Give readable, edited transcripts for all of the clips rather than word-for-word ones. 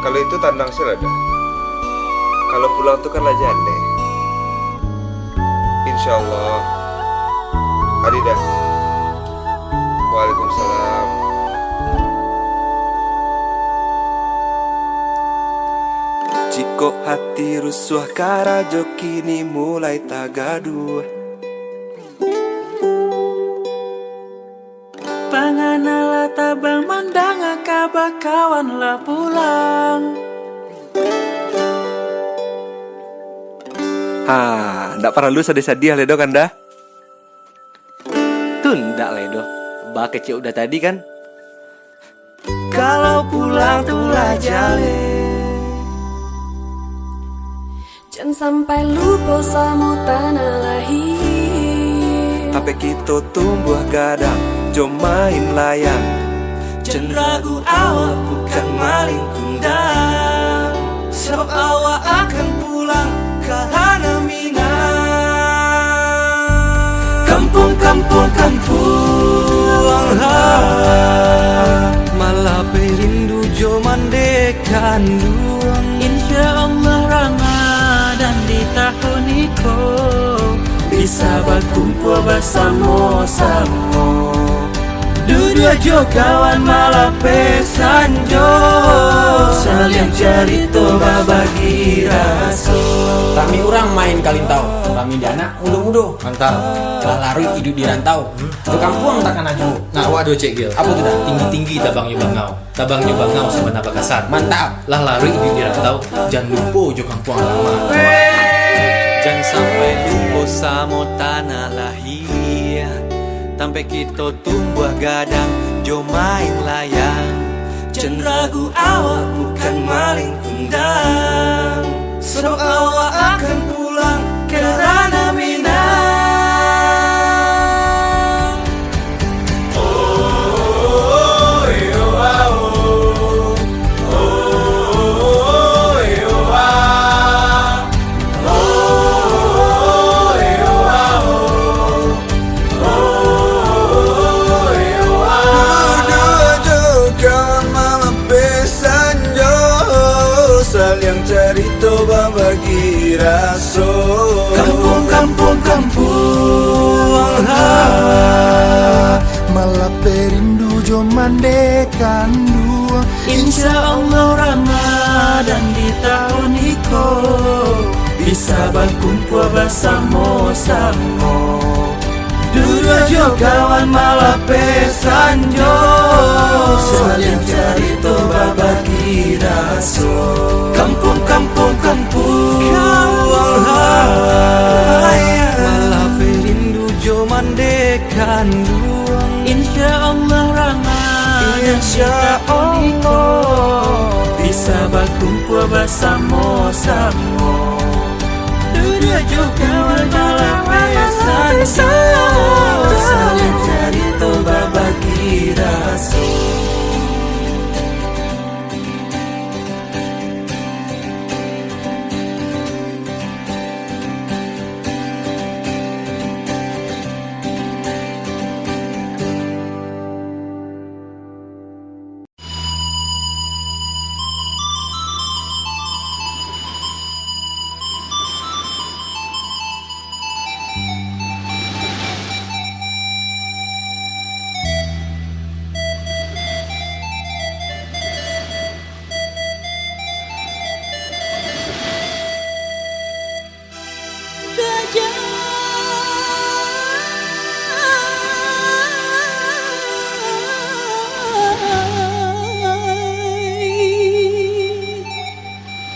Kalau itu tandang selada. Kalau pulang tuh kan lajane. Insyaallah. Adidah. Waalaikumsalam. Jiko hati rusuh karajo kini mulai tagaduh. Panganala tabang mandanga kabakawan lah pulang. Ndak perlu sedih-sedih ledo kan dah? Tunda ledo, bah kecil udah tadi kan? Kalau pulang tulah jale. Jangan sampai lupa sama tanah lahir. Tapi kita tumbuh gadang, jom main layang. Jangan ragu awak bukan maling kundang. Sebab awak akan pulang ke tanah Minang. Kampung, kampung, kampung, Malah perindu jom mandekan duang. Insya Allah Ramadan di tahun ini bisa berkumpul bersama-sama. Dua jo kawan malah pesan jo, salian cerita berbagi rasa. Rami orang main kalintau, rami dana uduh-uduh. Mantap. Lah larui hidup di rantau. Ke kampung takkan aju. Nah, waduh cek gil. Apa tuh dah? Tinggi-tinggi tabang nyobangau. Tabang nyobangau sebenarnya bakasan. Mantap. Lah lari hidup di rantau. Jangan lupa jo kampung lama. Jangan sampai lupa sama tanah lahir. Sampai kita tumbuh gadang, jom main layang. Jangan ragu awak bukan maling kundang. Sebab awak akan pulang ke tanah Minang. Oh, yo, oh, oh, yo, oh, yo, oh, saliang cerita bagi raso. Kampung malah perindu jo mandekan dua. Insya Allah Ramadan di tahun iko bisa berkumpul bersama-sama. Dua jo kawan malah pesan jo saliang cerita bagi raso. Kampung malah perindu jo mandekan dua. Insya Allah Ramadan insya Allah bisa berkumpul bersama-sama. Dua jo kawan malah pesan jo saliang cerita bagi raso.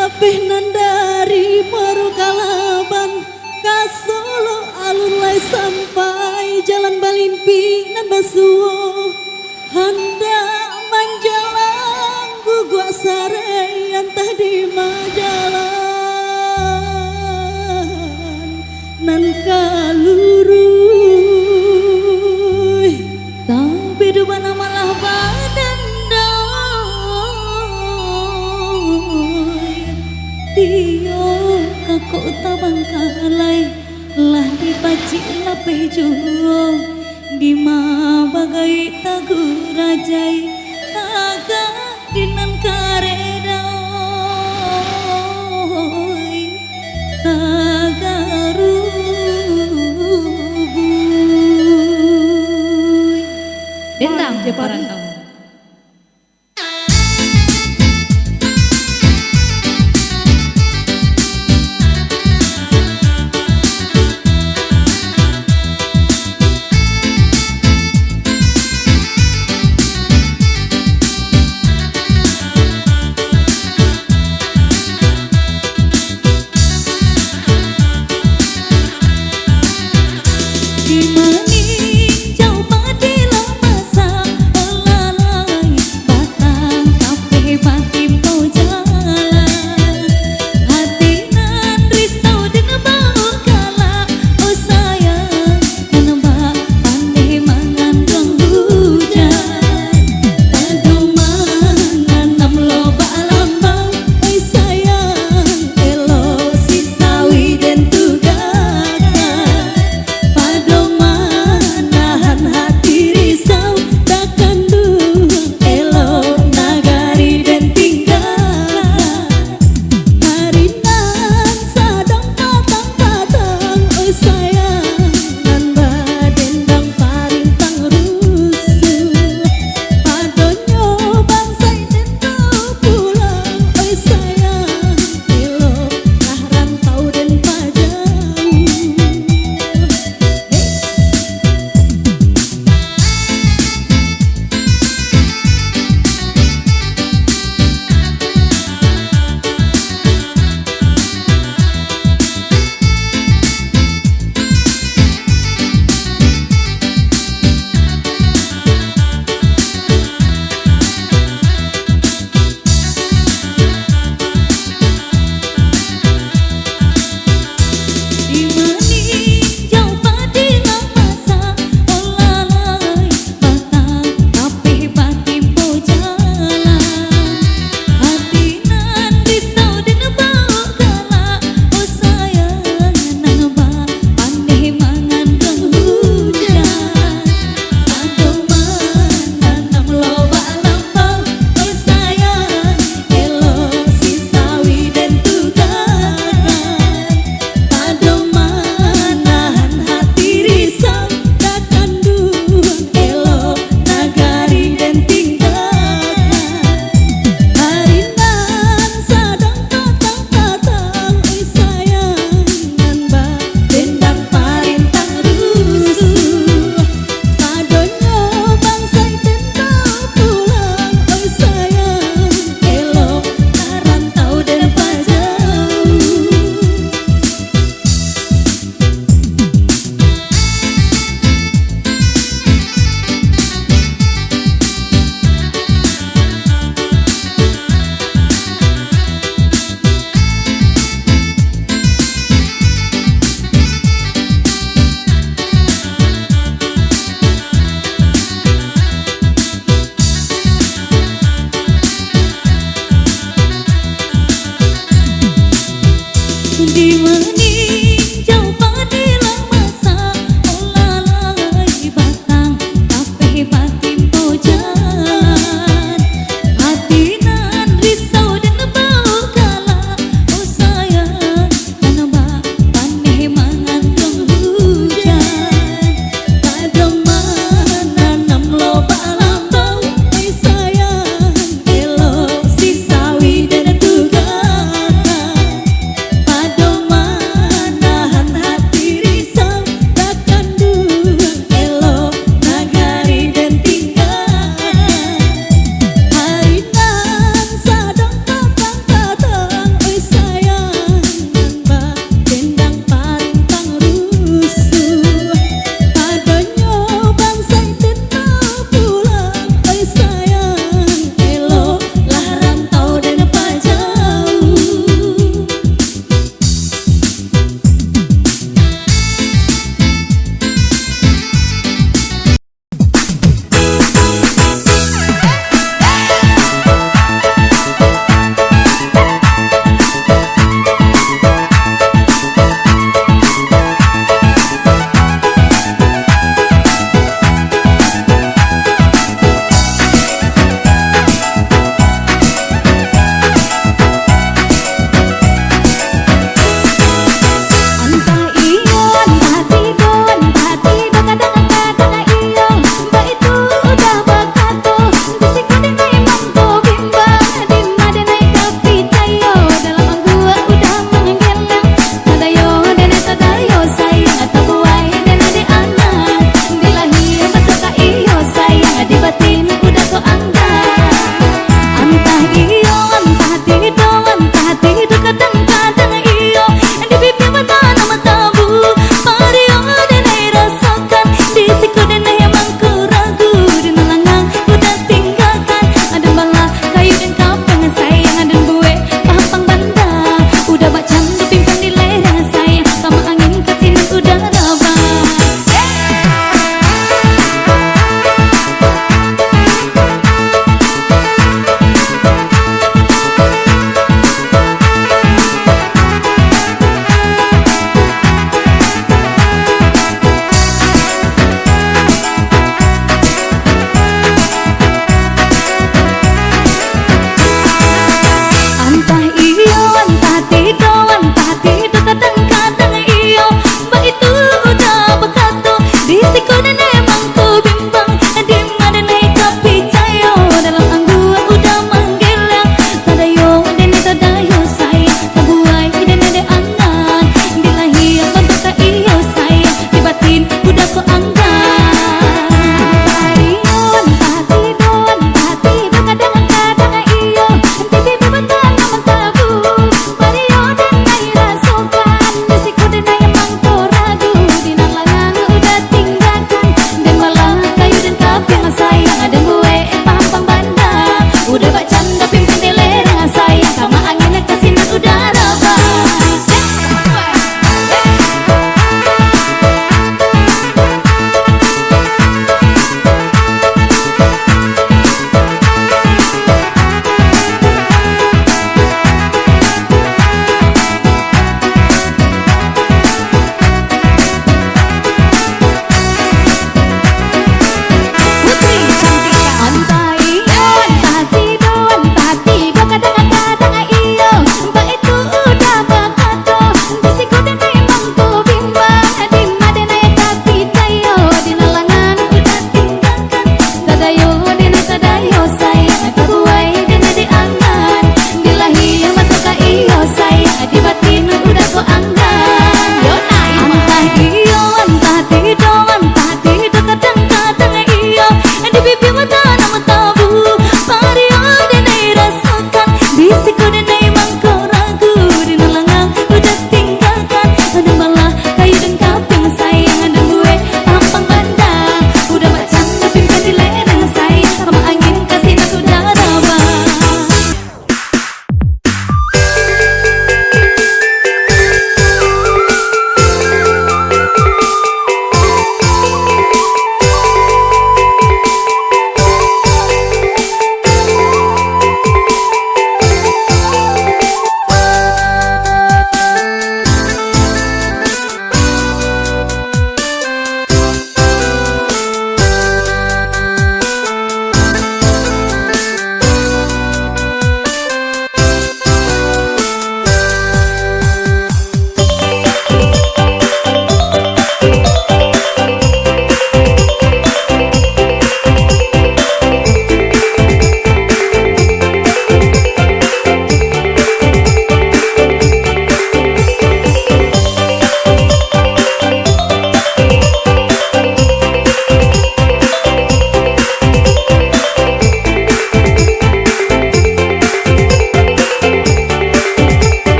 Lebih nandari baru kalaban kasolo alulai sampai jalan balimpi nan basuo handa manjalang gugua sare antah di majalan nan kaluruy tapi dubana malah badan Tio kakok tabang kalai lah dipaci lape juo di ma bagai tagu rajai taga dinan karedoi taga rubuy Dendang Jeparantau.